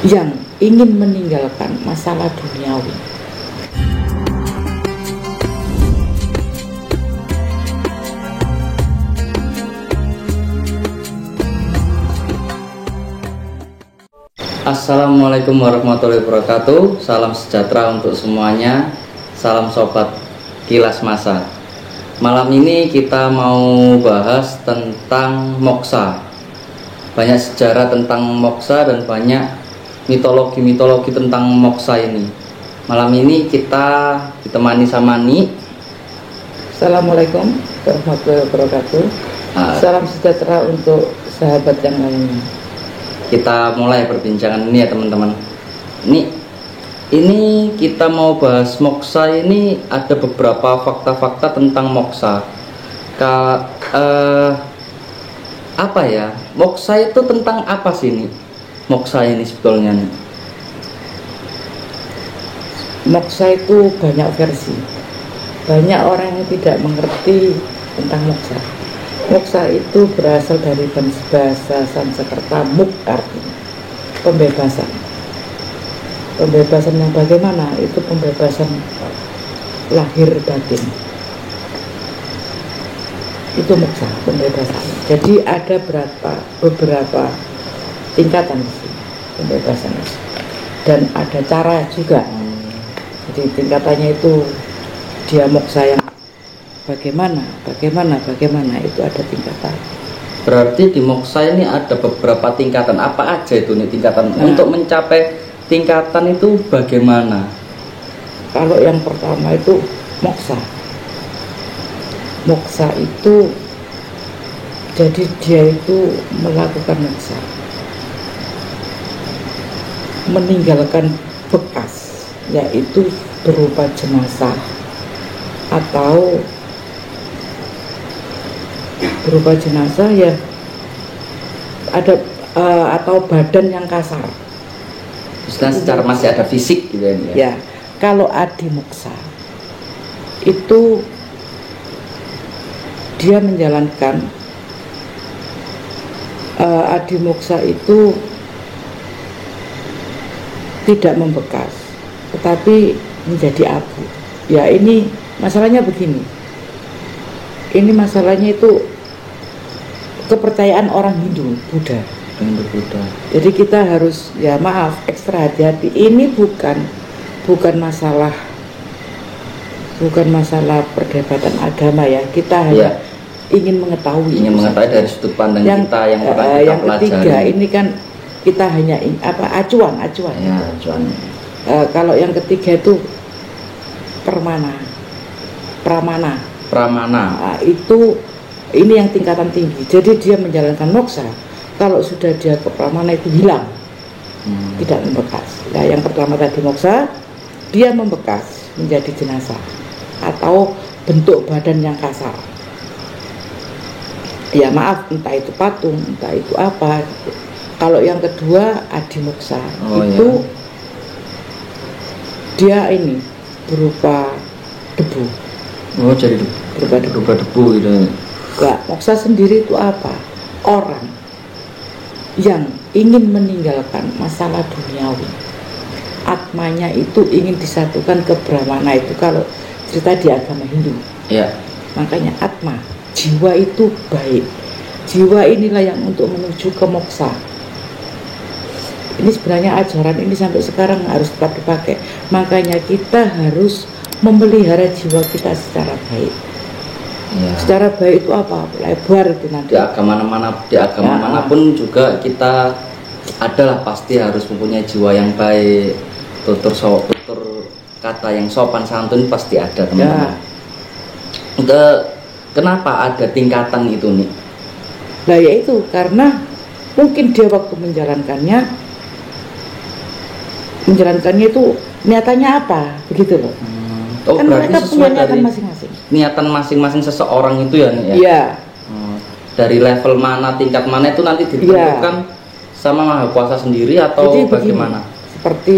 yang ingin meninggalkan masalah duniawi. Assalamualaikum warahmatullahi wabarakatuh. Salam sejahtera untuk semuanya. Salam sobat Kilas Masa. Malam ini kita mau bahas tentang moksa. Banyak sejarah tentang moksa dan banyak mitologi tentang moksa ini. Malam ini kita ditemani sama Ni. Assalamualaikum warahmatullahi wabarakatuh. Salam sejahtera untuk sahabat yang lainnya. Kita mulai perbincangan ini ya teman-teman. Ini kita mau bahas moksa. Ini ada beberapa fakta-fakta tentang moksa. Apa ya? Moksa itu tentang apa sih ini? Moksa ini sebetulnya nih. Moksa itu banyak versi. Banyak orang yang tidak mengerti tentang moksa. Moksa itu berasal dari bahasa Sanskerta muk, artinya pembebasan. Pembebasan yang bagaimana? Itu pembebasan lahir batin. Itu moksa, pembebasan. Jadi ada beberapa tingkatan sih pembebasan, dan ada cara juga. Jadi tingkatannya itu dia moksa yang bagaimana itu ada tingkatan. Berarti di moksa ini ada beberapa tingkatan. Apa aja itu nih tingkatan? Untuk mencapai tingkatan itu bagaimana? Kalau yang pertama itu moksa. Moksa itu jadi dia itu melakukan moksa, meninggalkan bekas, yaitu berupa jenazah atau berupa jenazah ya, ada atau badan yang kasar. Secara masih ada fisik gitu ya. Ya, kalau adimoksa itu dia menjalankan adimoksa itu tidak membekas, tetapi menjadi abu. Ya, ini masalahnya begini. Ini masalahnya itu kepercayaan orang Hindu, Buddha. Jadi kita harus, ya maaf, ekstra hati-hati. Ini bukan masalah perdebatan agama ya. Kita hanya ingin mengetahui dari sudut pandang kita yang pernah kita yang pelajari. Ketiga, ini kan kita hanya acuan. Ya, acuan. Kalau yang ketiga itu pramana. Nah, itu ini yang tingkatan tinggi. Jadi dia menjalankan moksa. Kalau sudah dia ke pramana itu hilang, tidak membekas. Nah, yang pertama tadi moksa, dia membekas menjadi jenazah atau bentuk badan yang kasar. Ya maaf, entah itu patung, entah itu apa gitu. Kalau yang kedua adimoksa, itu dia ini berupa debu. Jadi berupa debu gitu. Enggak, moksa sendiri itu apa? Orang yang ingin meninggalkan masalah duniawi, atmanya itu ingin disatukan ke Brahmana. Itu kalau cerita di agama Hindu. Ya. Makanya atma, jiwa itu baik. Jiwa inilah yang untuk menuju ke moksa. Ini sebenarnya ajaran ini sampai sekarang harus tetap dipakai. Makanya kita harus memelihara jiwa kita secara baik. Ya. Secara baik itu apa? Lebar itu nanti. Di agama manapun juga kita adalah pasti harus mempunyai jiwa yang baik. Tutur kata yang sopan santun pasti ada, teman-teman. Kenapa ada tingkatan itu nih? Nah yaitu karena mungkin dia waktu menjalankannya itu niatannya apa, begitu loh. Kan mereka punya niatan masing-masing. Niatan masing-masing seseorang itu ya nih ya. Iya. Dari level mana, tingkat mana itu nanti ditentukan sama Maha Kuasa sendiri atau jadi bagaimana? Begini, seperti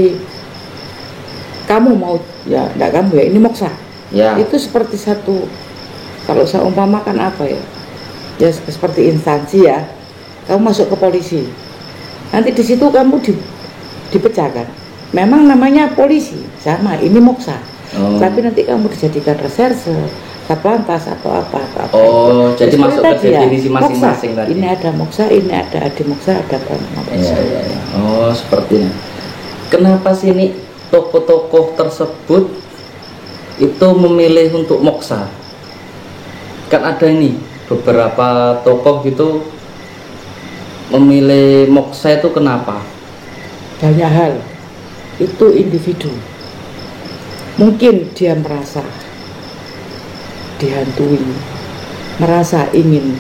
kamu mau ya, enggak kamu ya, ini moksa. Ya. Itu seperti satu, kalau saya umpamakan apa ya? Ya seperti instansi ya. Kamu masuk ke polisi. Nanti di situ kamu dipecah kan. Memang namanya polisi, sama ini moksa. Tapi nanti kamu dijadikan reserse, satlantas atau apa. Oh, jadi seperti masuk ke tadi definisi masing-masing tadi. Ini ada moksa, ini ada adi moksa, ada pramana moksa. Iya. Oh, sepertinya. Kenapa sih ini tokoh-tokoh tersebut itu memilih untuk moksa? Kan ada ini beberapa tokoh gitu memilih moksa itu kenapa? Banyak hal. Itu individu. Mungkin dia merasa dihantui, merasa ingin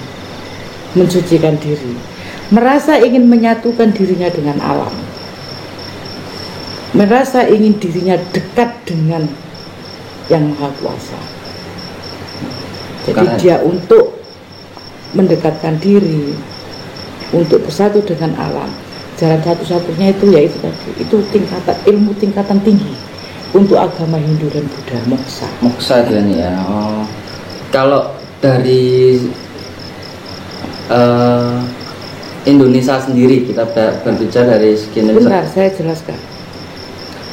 mensucikan diri, merasa ingin menyatukan dirinya dengan alam, merasa ingin dirinya dekat dengan yang Maha Kuasa. Jadi dia untuk mendekatkan diri, untuk bersatu dengan alam. Jalan satu-satunya itu yaitu tadi, itu ilmu tingkatan tinggi untuk agama Hindu dan Buddha, moksa. Moksa itu ini ya. Oh. Kalau dari Indonesia sendiri, kita berbicara dari segi Indonesia. Bentar, saya jelaskan.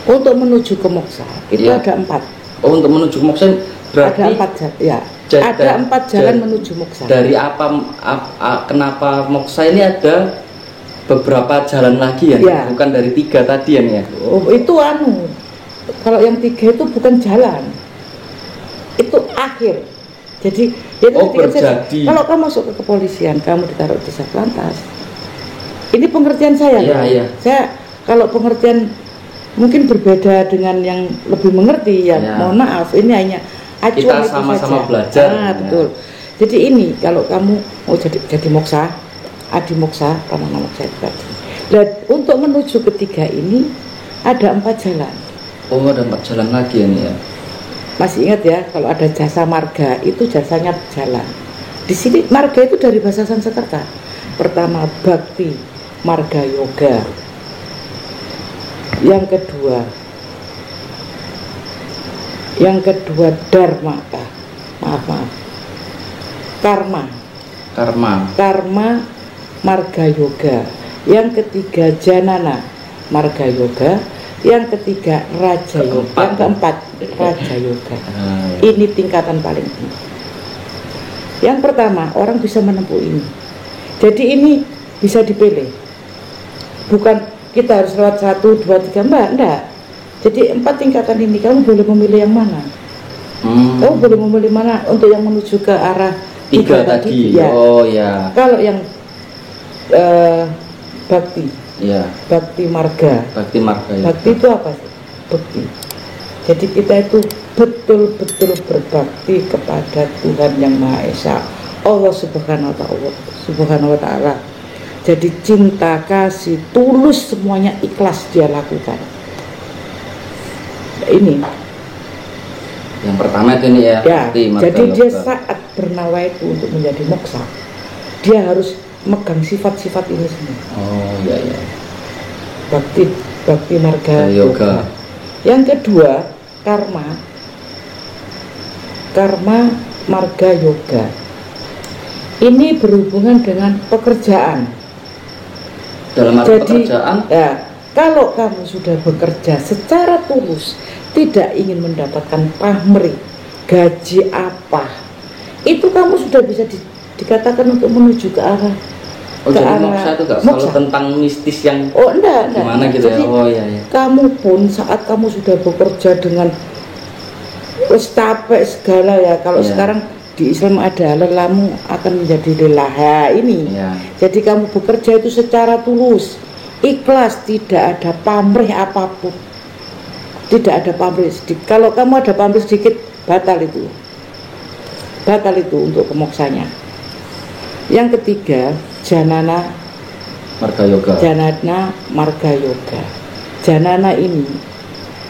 Untuk menuju ke moksa itu ada 4. Oh, untuk menuju ke moksa berarti ada 4 jalan. Ya, ada 4 jalan menuju moksa. Dari kenapa moksa ini ada beberapa jalan lagi ya? Bukan dari 3 tadi ya? Oh, itu kalau yang 3 itu bukan jalan, itu akhir. Jadi berjadi. Kalau kamu masuk ke kepolisian, kamu ditaruh di satlantas. Ini pengertian saya. Iya. Saya kalau pengertian mungkin berbeda dengan yang lebih mengerti ya. Mohon maaf, ini hanya acuan. Kita sama-sama belajar. Betul. Jadi ini kalau kamu mau jadi moksa, adi moksa, pramana moksa itu tadi. Dan untuk menuju ketiga ini ada 4 jalan. Oh, ada 4 jalan lagi ini ya. Masih ingat ya, kalau ada jasa marga itu jasanya jalan. Di sini marga itu dari bahasa Sanskerta. Pertama bhakti marga yoga. Yang kedua dharma. Karma marga yoga. Yang ketiga janana marga yoga. Yang ketiga raja yoga. Yang keempat raja yoga. Ini tingkatan paling tinggi. Yang pertama, orang bisa menempuh ini. Jadi ini bisa dipilih. Bukan kita harus lewat 1, 2, 3, enggak. Jadi 4 tingkatan ini kamu boleh memilih yang mana. Kamu boleh memilih mana untuk yang menuju ke arah 3 tadi. Ya. Oh ya. Kalau yang bhakti. Ya. Bhakti marga. Bhakti itu apa sih? Bhakti. Jadi kita itu betul-betul berbakti kepada Tuhan yang Maha Esa, Allah Subhanahu wa Ta'ala. Jadi cinta, kasih, tulus, semuanya ikhlas dia lakukan. Ini. Yang pertama itu ini ya. Jadi dia saat bernawa itu untuk menjadi moksa, dia harus megang sifat-sifat ini semua. Oh iya. Bhakti marga yoga. Yang kedua karma marga yoga. Ini berhubungan dengan pekerjaan. Dalam arti pekerjaan? Ya, kalau kamu sudah bekerja secara tulus, tidak ingin mendapatkan pamrih, gaji apa, itu kamu sudah bisa dikatakan untuk menuju ke arah. Jadi moksa itu gak selalu tentang mistis yang enggak. Gimana gitu. Jadi, ya. Kamu pun saat kamu sudah bekerja dengan capek segala ya. Kalau sekarang di Islam ada lelahmu akan menjadi lelah ini. Jadi kamu bekerja itu secara tulus, ikhlas, tidak ada pamrih apapun. Tidak ada pamrih sedikit. Kalau kamu ada pamrih sedikit, batal itu untuk kemoksanya. Yang ketiga janana marga yoga. Janana ini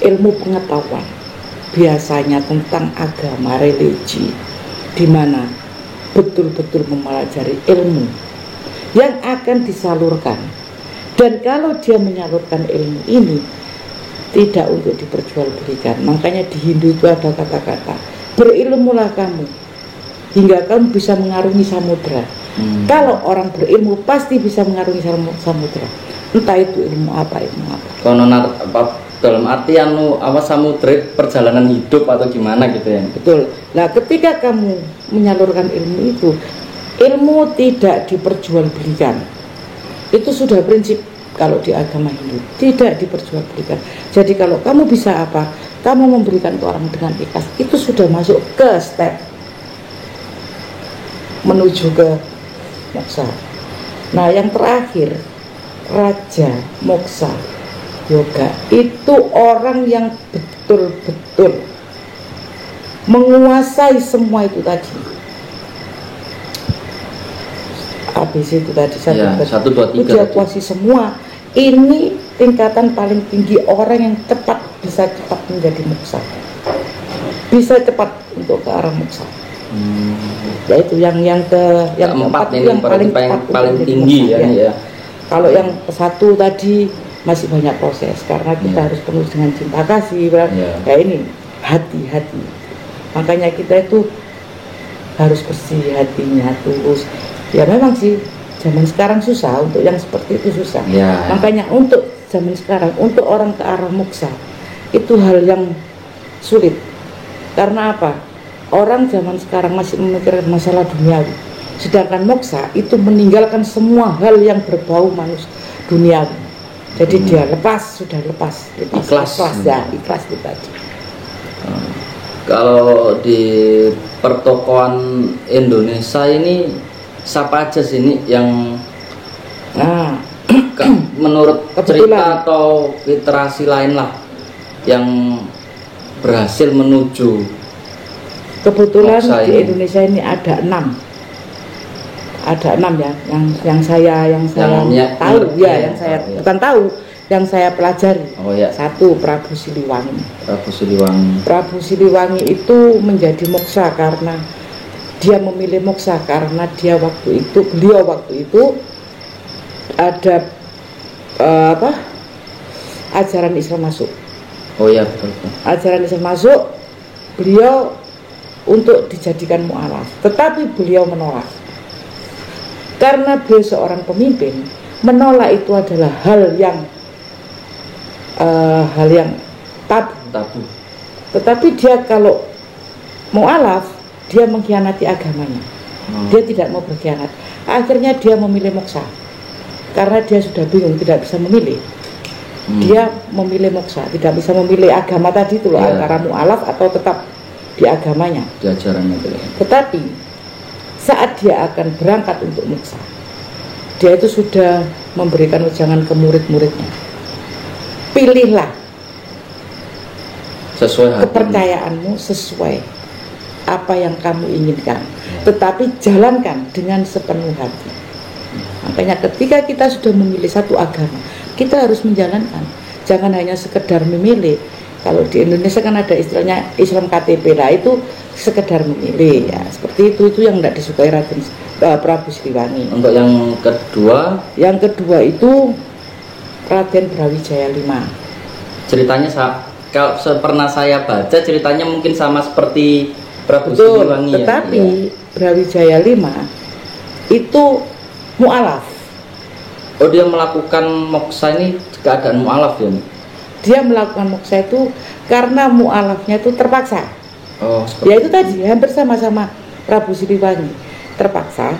ilmu pengetahuan, biasanya tentang agama, religi, di mana betul-betul mempelajari ilmu yang akan disalurkan. Dan kalau dia menyalurkan ilmu ini tidak untuk diperjualbelikan. Makanya di Hindu itu ada kata-kata, berilmulah kamu hingga kamu bisa mengarungi samudra. Kalau orang berilmu pasti bisa mengarungi samudra. Entah itu ilmu apa. Konon apa dalam artian apa samudra perjalanan hidup atau gimana gitu ya. Betul. Nah, ketika kamu menyalurkan ilmu itu, ilmu tidak diperjualbelikan. Itu sudah prinsip kalau di agama Hindu, tidak diperjualbelikan. Jadi kalau kamu bisa apa, kamu memberikan ke orang dengan ikhlas, itu sudah masuk ke step menuju ke moksa. Nah, yang terakhir, Raja Moksa Yoga itu orang yang betul-betul menguasai semua itu tadi. ABC itu tadi ya, 1, 2, 3 dia kuasai semua. Ini tingkatan paling tinggi orang yang bisa cepat menjadi moksa, bisa cepat untuk ke arah moksa. Yaitu yang keempat ini yang paling tinggi ya. Kalau yang satu tadi masih banyak proses karena kita harus penuh dengan cinta kasih. Ya ini hati-hati. Makanya kita itu harus bersih hatinya, tulus. Ya memang sih zaman sekarang susah, untuk yang seperti itu susah. Makanya untuk zaman sekarang, untuk orang ke arah moksa itu hal yang sulit. Karena apa? Orang zaman sekarang masih memikirkan masalah duniawi. Sedangkan moksa itu meninggalkan semua hal yang berbau manusia duniawi. Jadi dia sudah lepas ikhlas itu tadi. Kalau di pertokoan Indonesia ini siapa aja sih ini yang menurut cerita atau literasi lain lah yang berhasil menuju kebetulan di Indonesia ini ada 6 ya yang saya tahu yang saya bukan tahu, yang saya pelajari. Satu, Prabu Siliwangi. Prabu Siliwangi itu menjadi moksa karena dia memilih moksa karena beliau waktu itu ada ajaran Islam masuk. Betul. Ajaran Islam masuk, beliau untuk dijadikan mu'alaf, tetapi beliau menolak. Karena beliau seorang pemimpin, menolak itu adalah hal yang tabu. Tetapi dia kalau mu'alaf, dia mengkhianati agamanya. Dia tidak mau berkhianat. Akhirnya dia memilih moksa. Karena dia sudah bingung, tidak bisa memilih. Dia memilih moksa, tidak bisa memilih agama tadi itu loh, antara mu'alaf atau tetap di agamanya, di ajarannya. Tetapi saat dia akan berangkat untuk moksa, dia itu sudah memberikan wejangan ke murid-muridnya, pilihlah sesuai kepercayaanmu, sesuai apa yang kamu inginkan, tetapi jalankan dengan sepenuh hati. Makanya ketika kita sudah memilih satu agama, kita harus menjalankan, jangan hanya sekedar memilih. Kalau di Indonesia kan ada istilahnya Islam KTP lah, itu sekedar memilih ya, seperti itu yang tidak disukai Raden Prabu Siliwangi. Untuk yang kedua itu Raden Brawijaya V. Ceritanya kalau pernah saya baca, ceritanya mungkin sama seperti Prabu Siliwangi. Tetapi Brawijaya V itu mu'alaf. Dia melakukan moksa ini keadaan mu'alaf ya? Dia melakukan moksa itu karena mu'alafnya itu terpaksa. Ya itu tadi hampir sama-sama Prabu Siliwangi, terpaksa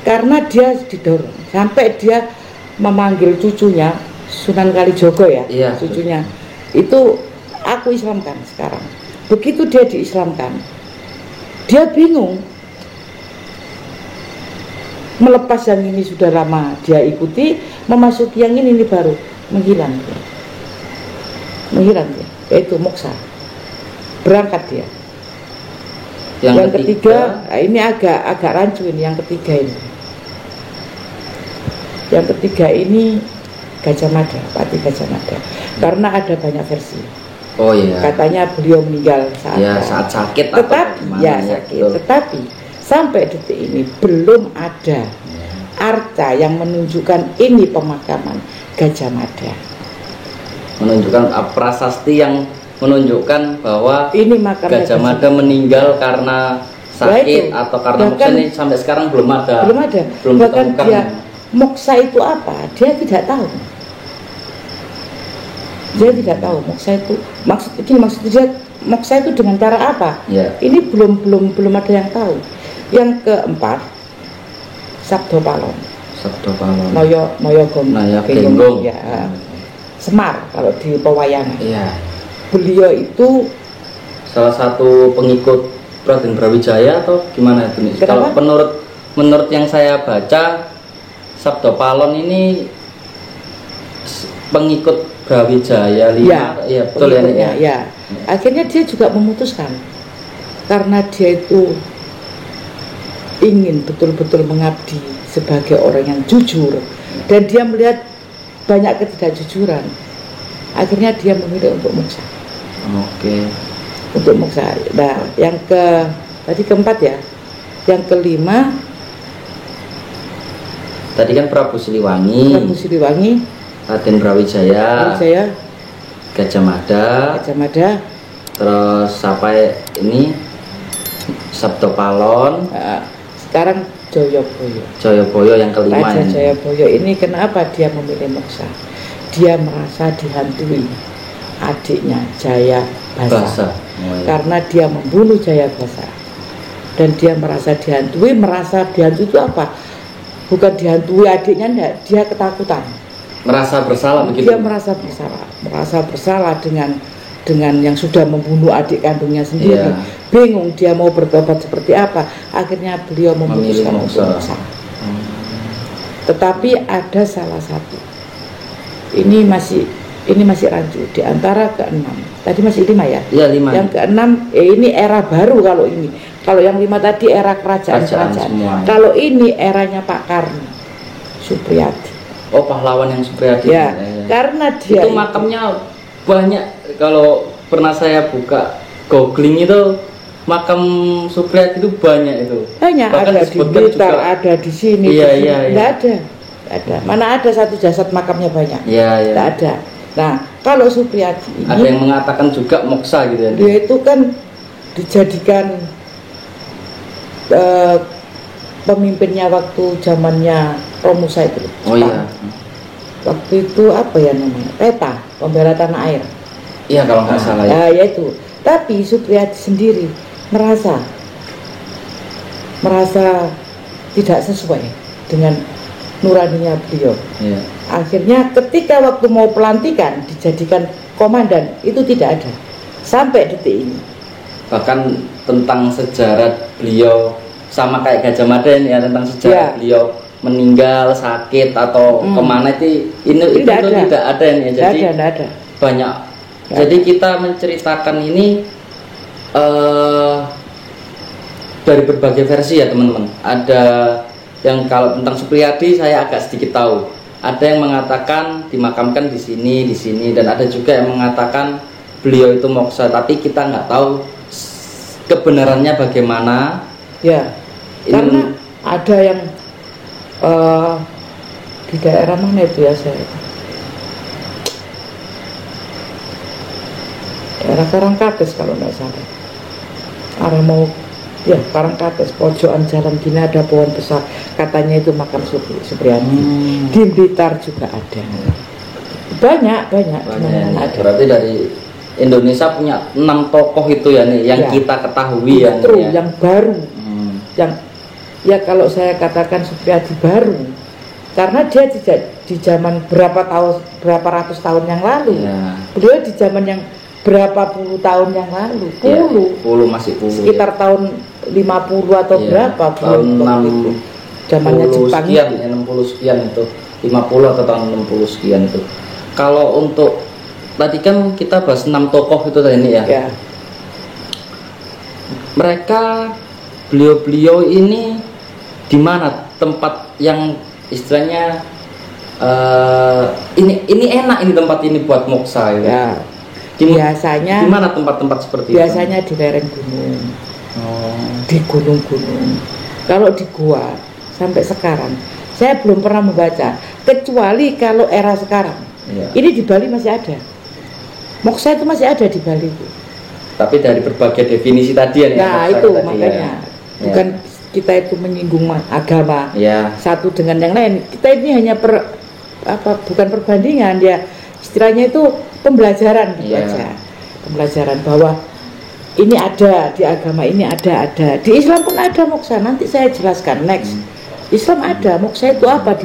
karena dia didorong sampai dia memanggil cucunya Sunan Kalijogo ya, cucunya itu aku Islamkan sekarang. Begitu dia diislamkan, dia bingung melepas yang ini sudah lama dia ikuti, memasuki yang ini baru menghilang dia, yaitu moksa, berangkat dia. Yang ketiga, ini agak rancu ini. Yang ketiga ini Gajah Mada, Pati Gajah Mada, karena ada banyak versi. Katanya beliau meninggal saat sakit. Tetapi sampai detik ini belum ada arca yang menunjukkan ini pemakaman Gajah Mada. Menunjukkan prasasti yang menunjukkan bahwa ini Gajah Mada meninggal karena sakit atau karena moksa, ini sampai sekarang belum ada. Bahkan dia moksa itu apa, dia tidak tahu. Dia tidak tahu moksa itu maksud dia moksa itu dengan cara apa. Ini belum ada yang tahu. Yang keempat, Sabdo Palon. Noyo Genggong ya. Semar kalau di pewayangan. Beliau itu salah satu pengikut Raden Brawijaya atau gimana itu nih? Kalau menurut yang saya baca, Sabdo Palon ini pengikut Brawijaya 5 ya betul ya. Akhirnya dia juga memutuskan karena dia itu ingin betul-betul mengabdi sebagai orang yang jujur dan dia melihat banyak ketidakjujuran, akhirnya dia memilih untuk moksa. Untuk moksa. Nah, tadi keempat ya. Yang kelima tadi kan Prabu Siliwangi, Raden Brawijaya, Gajah Mada, terus sampai ini Sabdo Palon, sekarang Joyoboyo yang kelima. Raja Joyoboyo ini kenapa dia memilih moksa? Dia merasa dihantui adiknya Jayabasa. Karena dia membunuh Jayabasa dan dia merasa dihantui itu apa? Bukan dihantui adiknya, enggak, dia ketakutan, merasa bersalah begitu. Dia merasa bersalah dengan yang sudah membunuh adik kandungnya sendiri. Bingung dia mau bertobat seperti apa. Akhirnya beliau memutuskan untuk moksa. Tetapi ada salah satu, ini masih rancu di antara keenam. Tadi masih 5 ya? Iya 5. Yang keenam ini era baru. Kalau yang 5 tadi era kerajaan. Kalau ini eranya Pak Karno Supriyadi. Oh, pahlawan yang Supriyadi ya. Karena dia itu makamnya banyak. Kalau pernah saya buka googling itu, makam Supriyadi itu banyak itu. Banyak. Bahkan ada di Blitar, ada di sini. Iya. Nggak ada. Mana ada satu jasad makamnya banyak? Iya. Nggak ada. Nah, kalau Supriyadi ini ada yang mengatakan juga moksa gitu ya. Dia itu kan dijadikan pemimpinnya waktu zamannya Romo Said. Waktu itu apa ya namanya? PETA, Pembela Tanah Air. Iya kalau nggak salah ya. Ya itu. Tapi Supriyadi sendiri merasa tidak sesuai dengan nuraninya beliau. Akhirnya ketika waktu mau pelantikan dijadikan komandan itu tidak ada sampai detik ini. Bahkan tentang sejarah beliau sama kayak Gajah Mada ya, tentang sejarah beliau meninggal sakit atau kemana itu tidak ada ya. Jadi tidak ada. Banyak. Jadi kita menceritakan ini dari berbagai versi ya teman-teman. Ada yang kalau tentang Supriyadi saya agak sedikit tahu. Ada yang mengatakan dimakamkan di sini, dan ada juga yang mengatakan beliau itu moksa, tapi kita nggak tahu kebenarannya bagaimana. Ya, karena ada yang di daerah mana itu ya saya? Daerah Karangkates kalau nggak salah. Arah mau ya Karangkates, pojokan jalan gini ada pohon besar, katanya itu makam Supriyadi. Di Blitar juga ada. Banyak. Ada. Berarti dari Indonesia punya 6 tokoh itu ya nih yang kita ketahui ya. Yang baru. Yang ya kalau saya katakan Supriyadi baru karena dia di zaman berapa ratus tahun yang lalu. Beliau di zaman yang berapa puluh tahun yang lalu, masih sekitar tahun 50 atau berapa tahun 6 zamannya Jepang sekian, 60 sekian itu 50 atau tahun 60 sekian itu. Kalau untuk tadi kan kita bahas 6 tokoh itu tadi ya. Mereka beliau ini di mana tempat yang istilahnya ini enak ini tempat ini buat moksa ya. Biasanya di mana tempat-tempat seperti biasanya itu? Di lereng gunung, di gunung-gunung. Kalau di gua sampai sekarang saya belum pernah membaca, kecuali kalau era sekarang. Ini di Bali masih ada, moksa itu masih ada di Bali itu. Tapi dari berbagai definisi tadi ya. Nah itu makanya bukan kita itu menyinggung agama satu dengan yang lain. Kita ini hanya bukan perbandingan ya, istilahnya itu pembelajaran gitu Iya. aja, pembelajaran bahwa ini ada di agama ini ada di Islam pun ada moksa. Nanti saya jelaskan next. Islam ada moksa itu apa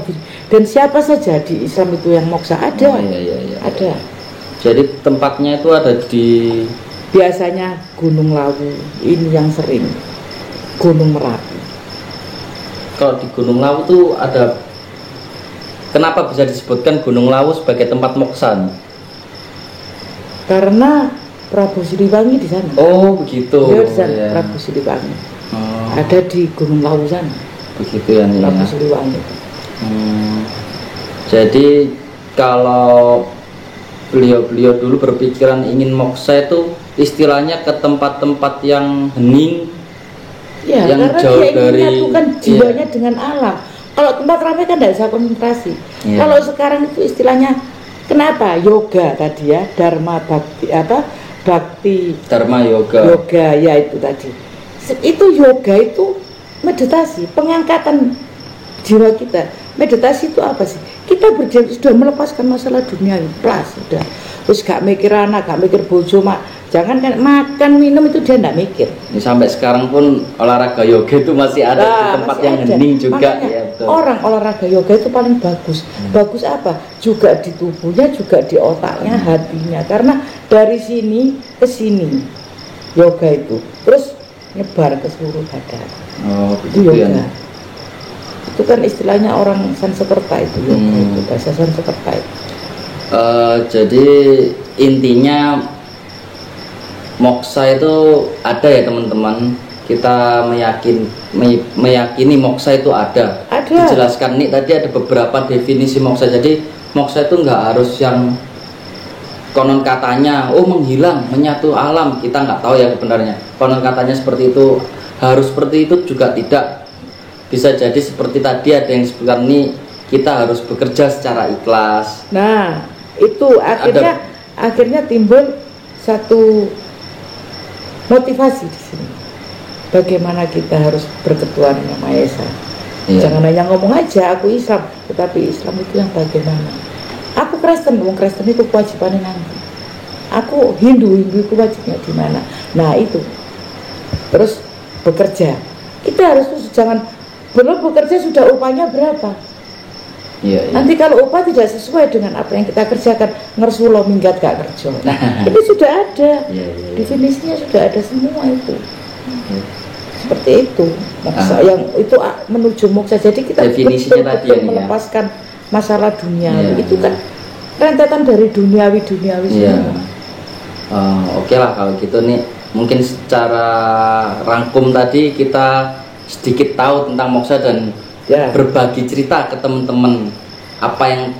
dan siapa saja di Islam itu yang moksa ada. Oh, iya. Ada. Jadi tempatnya itu ada di Biasanya Gunung Lawu, ini yang sering Gunung Merapi. kalau di Gunung Lawu tuh ada, kenapa bisa disebutkan Gunung Lawu sebagai tempat moksa? Karena Prabu Siliwangi di sana. Oh begitu. Dia di sana, Ya. Prabu Siliwangi. Oh, Ada di Gunung Lawu sana, begitu ya nih. Prabu Ya. Siliwangi. Jadi kalau beliau-beliau dulu berpikiran ingin moksa itu istilahnya ke tempat-tempat yang hening, Ya, yang karena jauh dia ingin dari menyatukan jiwanya dengan alam. Kalau tempat ramai kan tidak bisa konsentrasi. Iya. Kalau sekarang itu istilahnya kenapa yoga tadi ya, dharma bakti bakti Dharma Yoga. yoga ya itu tadi. Itu yoga itu meditasi, pengangkatan jiwa kita. Meditasi itu apa sih? Kita sudah melepaskan masalah dunia, plus sudah. Terus gak mikir anak, gak mikir bojo, jangan kan makan minum itu dia nggak mikir. Ini sampai sekarang pun olahraga yoga itu masih ada di tempat masih yang ada. hening juga. Makanya, Ya, betul. orang olahraga yoga itu paling bagus. Bagus apa? Juga di tubuhnya, juga di otaknya, hatinya. Karena dari sini ke sini yoga itu terus nyebar ke seluruh badan. Oh Itu begitu ya. yoga. Itu kan istilahnya orang Sanskerta itu yoga itu bahasa Sanskerta itu. Jadi intinya moksa itu ada ya teman-teman. Kita meyakini moksa itu ada. Ada. Dijelaskan nih tadi ada beberapa definisi moksa. Jadi moksa itu nggak harus yang konon katanya menghilang, menyatu alam. Kita nggak tahu ya sebenarnya. Konon katanya seperti itu, harus seperti itu juga tidak. Bisa jadi seperti tadi ada yang sebutkan nih, kita harus bekerja secara ikhlas. Nah, itu akhirnya timbul satu motivasi di sini. Bagaimana kita harus berketuhanan dengan Maha Esa. Iya. Jangan hanya ngomong aja aku Islam, tetapi Islam itu yang bagaimana. Aku Kristen, wong Kristen itu kewajibannya nanti. Aku Hindu itu wajibnya di mana. Nah, itu. Terus bekerja. Kita harus jangan belum bekerja sudah upahnya berapa. Iya. Nanti kalau upah tidak sesuai dengan apa yang kita kerjakan, ngersulo minggat gak kerja. Itu sudah ada. Iya. Definisinya sudah ada semua itu. Seperti itu. Moksa yang itu menuju moksa. Jadi kita Definisinya tadi betul ya, melepaskan masalah duniawi. Iya, Itu kan rentetan dari duniawi Iya. semua. Oke lah kalau gitu nih. Mungkin secara rangkum tadi kita sedikit tahu tentang moksa dan Ya. berbagi cerita ke teman-teman apa yang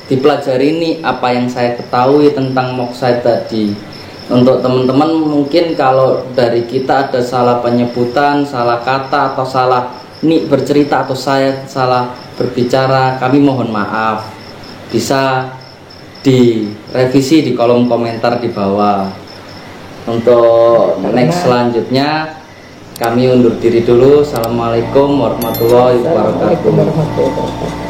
dipelajari ini, apa yang saya ketahui tentang moksa tadi. Untuk teman-teman mungkin kalau dari kita ada salah penyebutan, salah kata atau salah bercerita atau saya salah berbicara, kami mohon maaf. Bisa direvisi di kolom komentar di bawah. Untuk next selanjutnya kami undur diri dulu. Assalamualaikum warahmatullahi wabarakatuh. Assalamualaikum warahmatullahi wabarakatuh.